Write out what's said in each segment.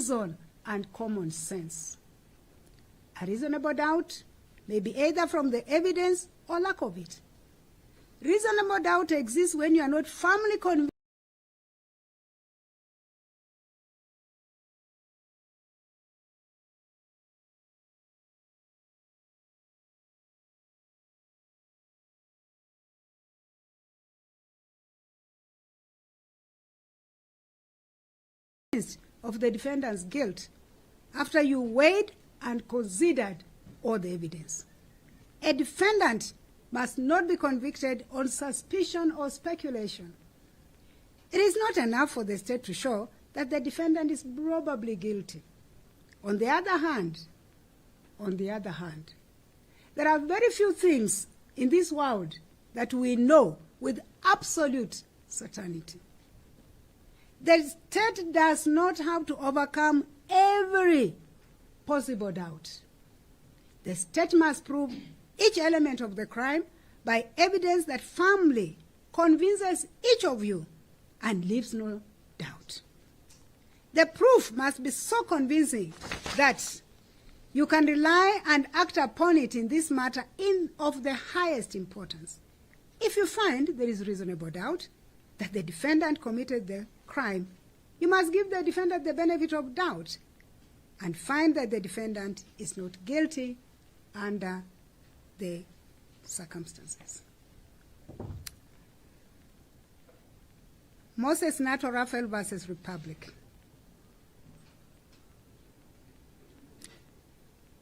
reason and common sense. A reasonable doubt may be either from the evidence or lack of it. Reasonable doubt exists when you are not firmly convinced of the defendant's guilt after you weighed and considered all the evidence. A defendant must not be convicted on suspicion or speculation. It is not enough for the state to show that the defendant is probably guilty. On the other hand, there are very few things in this world that we know with absolute certainty. The state does not have to overcome every possible doubt. The state must prove each element of the crime by evidence that firmly convinces each of you and leaves no doubt. The proof must be so convincing that you can rely and act upon it in this matter of the highest importance. If you find there is reasonable doubt that the defendant committed the crime, you must give the defendant the benefit of doubt and find that the defendant is not guilty under the circumstances. Moses Nato Raphael versus Republic.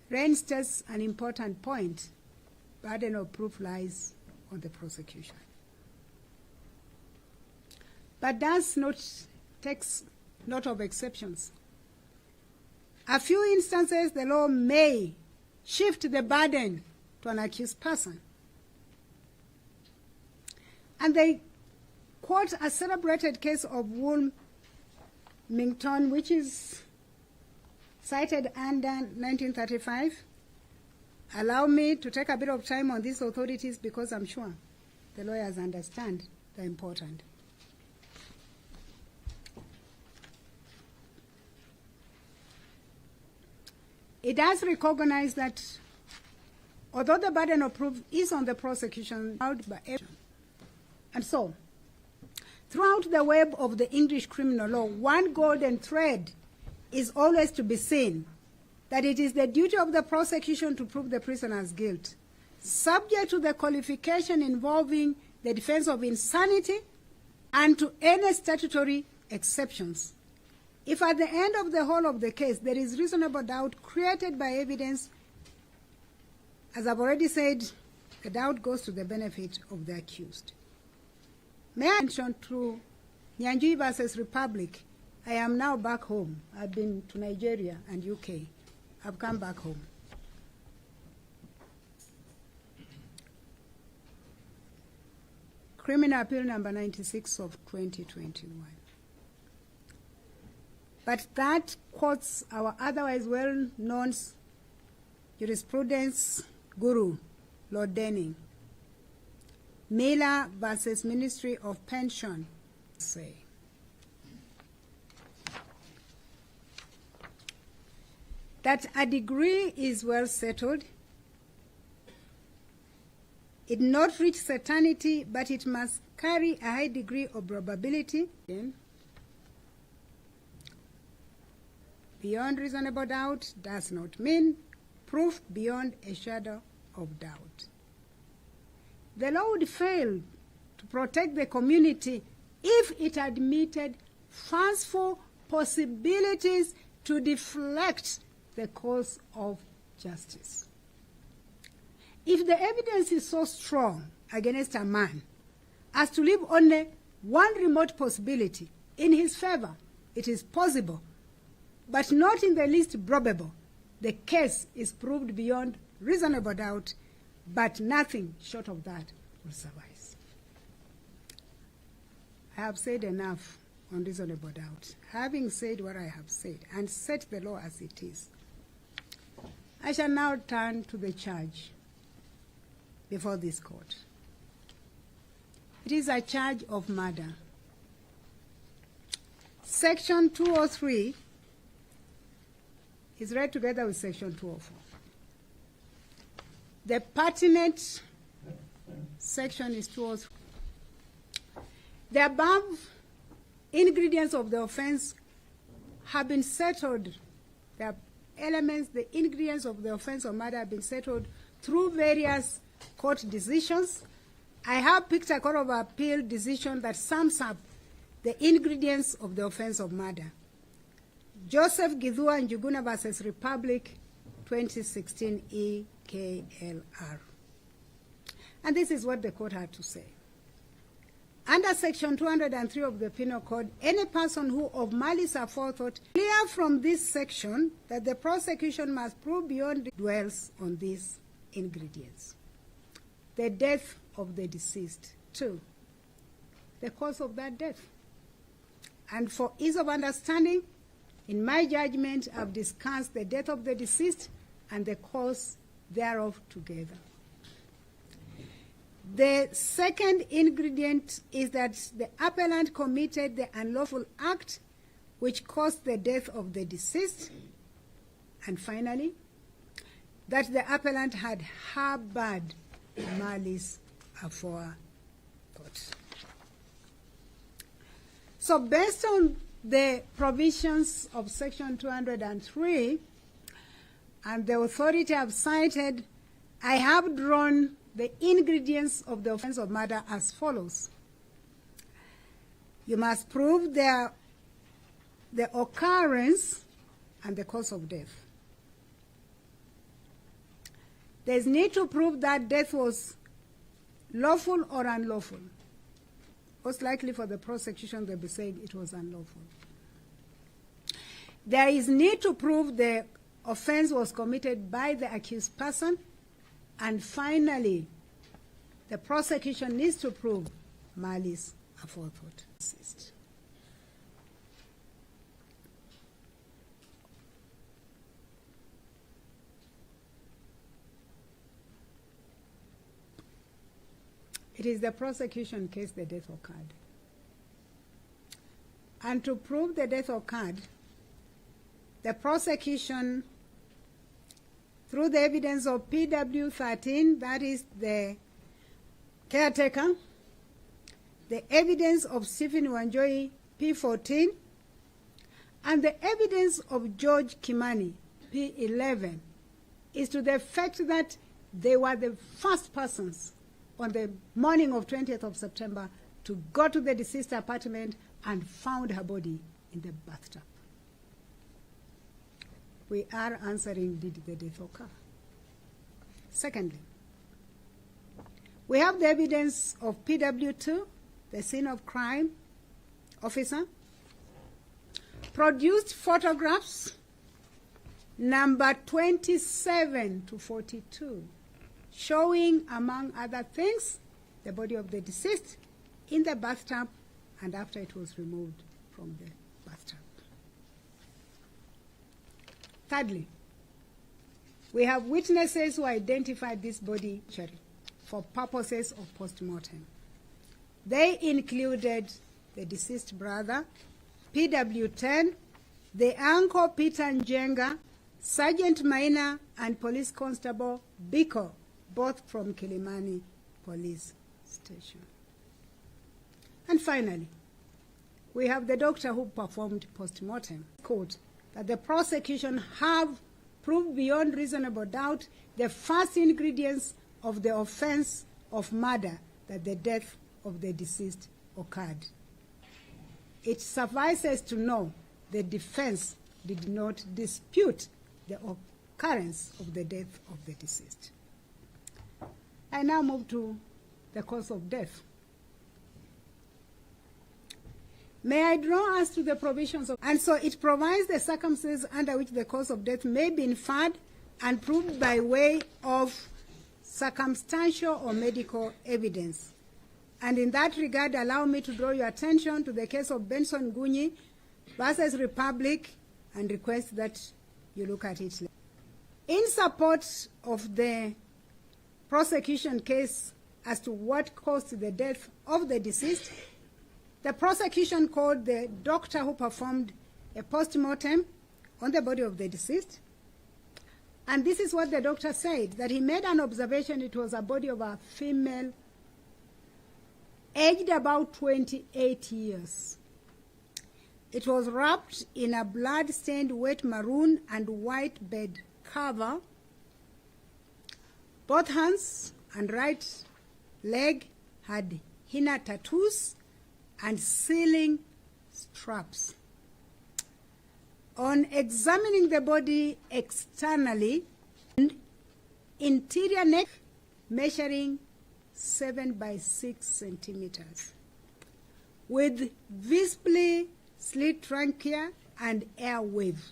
Rain states an important point. Burden of proof lies on the prosecution. But does not takes note of exceptions. A few instances the law may shift the burden to an accused person. And they quote a celebrated case of Wilmington, which is cited under 1935. Allow me to take a bit of time on these authorities because I'm sure the lawyers understand they're important. It does recognize that although the burden of proof is on the prosecution, and so throughout the web of the English criminal law, one golden thread is always to be seen, that it is the duty of the prosecution to prove the prisoner's guilt, subject to the qualification involving the defense of insanity and to any statutory exceptions. If at the end of the whole of the case there is reasonable doubt created by evidence, as I've already said, the doubt goes to the benefit of the accused. May I mention through J0Wie versus Republic, I am now back home. I've been to Nigeria and UK. I've come back home. Criminal Appeal number 96 of 2021. But that quotes our otherwise well-known jurisprudence guru, Lord Denning. Miller versus Ministry of Pension say, that a degree is well settled. It not reach certainty, but it must carry a high degree of probability. Beyond reasonable doubt does not mean proof beyond a shadow of doubt. The law would fail to protect the community if it admitted fanciful possibilities to deflect the course of justice. If the evidence is so strong against a man as to leave only one remote possibility in his favor, it is possible, but not in the least probable, the case is proved beyond reasonable doubt, but nothing short of that will suffice. I have said enough on reasonable doubt. Having said what I have said and set the law as it is, I shall now turn to the charge before this court. It is a charge of murder. Section 203 is read together with Section 204. The pertinent section is 203. The above ingredients of the offense have been settled. The elements, the ingredients of the offense of murder have been settled through various court decisions. I have picked a Court of Appeal decision that sums up the ingredients of the offense of murder. Joseph Githua and Njuguna versus Republic, 2016 EKLR. And this is what the court had to say. Under Section 203 of the Penal Code, any person who of malice aforethought, clear from this section that the prosecution must prove beyond dwells on these ingredients. The death of the deceased. 2, the cause of that death. And for ease of understanding, in my judgment, I've discussed the death of the deceased and the cause thereof together. The second ingredient is that the appellant committed the unlawful act which caused the death of the deceased. And finally, that the appellant had harbored malice aforethought. So based on the provisions of Section 203 and the authority I've cited, I have drawn the ingredients of the offense of murder as follows. You must prove the occurrence and the cause of death. There's need to prove that death was lawful or unlawful. Most likely for the prosecution, they'll be saying it was unlawful. There is need to prove the offense was committed by the accused person. And finally, the prosecution needs to prove malice aforethought. It is the prosecution case the death occurred. And to prove the death occurred, the prosecution, through the evidence of PW13, that is the caretaker, the evidence of Stephen Wanjohi, P14, and the evidence of George Kimani, P11, is to the effect that they were the first persons on the morning of 20th of September to go to the deceased apartment and found her body in the bathtub. We are answering, did the death occur? Secondly, we have the evidence of PW2, the scene of crime officer, produced photographs number 27 to 42, showing, among other things, the body of the deceased in the bathtub and after it was removed from the bathtub. Thirdly, we have witnesses who identified this body for purposes of post-mortem. They included the deceased brother, PW10, the uncle Peter Njenga, Sergeant Maina, and Police Constable Biko, both from Kilimani Police Station. And finally, we have the doctor who performed post-mortem. Quote, that the prosecution have proved beyond reasonable doubt the first ingredients of the offense of murder, that the death of the deceased occurred. It suffices to know the defense did not dispute the occurrence of the death of the deceased. I now move to the cause of death. May I draw us to the provisions of, and so it provides the circumstances under which the cause of death may be inferred and proved by way of circumstantial or medical evidence. And in that regard, allow me to draw your attention to the case of Benson Gunyi versus Republic and request that you look at it. In support of the prosecution case as to what caused the death of the deceased, the prosecution called the doctor who performed a post-mortem on the body of the deceased And this is what the doctor said, that he made an observation. It was a body of a female aged about 28 years. It was wrapped in a blood-stained wet maroon and white bed cover. Both hands and right leg had henna tattoos and sealing straps. On examining the body externally, interior neck measuring 7 by 6 centimeters, with visibly slit trachea and air wave.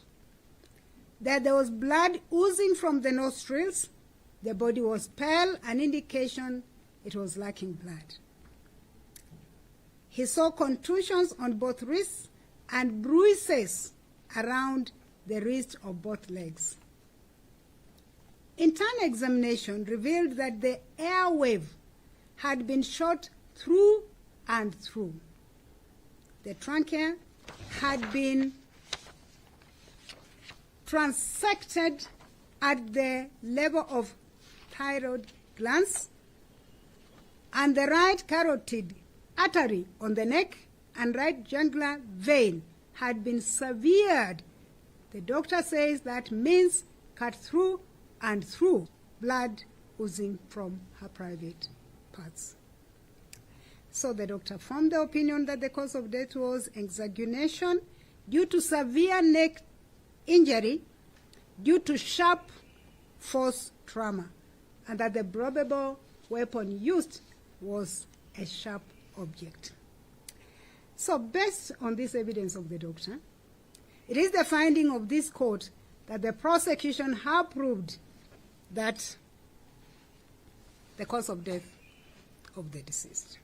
That there was blood oozing from the nostrils. The body was pale, an indication it was lacking blood. He saw contusions on both wrists and bruises around the wrist of both legs. Internal examination revealed that the air wave had been shot through and through. The trachea had been transected at the level of thyroid glands, and the right carotid artery on the neck and right jugular vein had been severed. The doctor says that means cut through and through, blood oozing from her private parts. So the doctor formed the opinion that the cause of death was exsanguination due to severe neck injury due to sharp force trauma, and that the probable weapon used was a sharp object. So based on this evidence of the doctor, it is the finding of this court that the prosecution have proved that the cause of death of the deceased.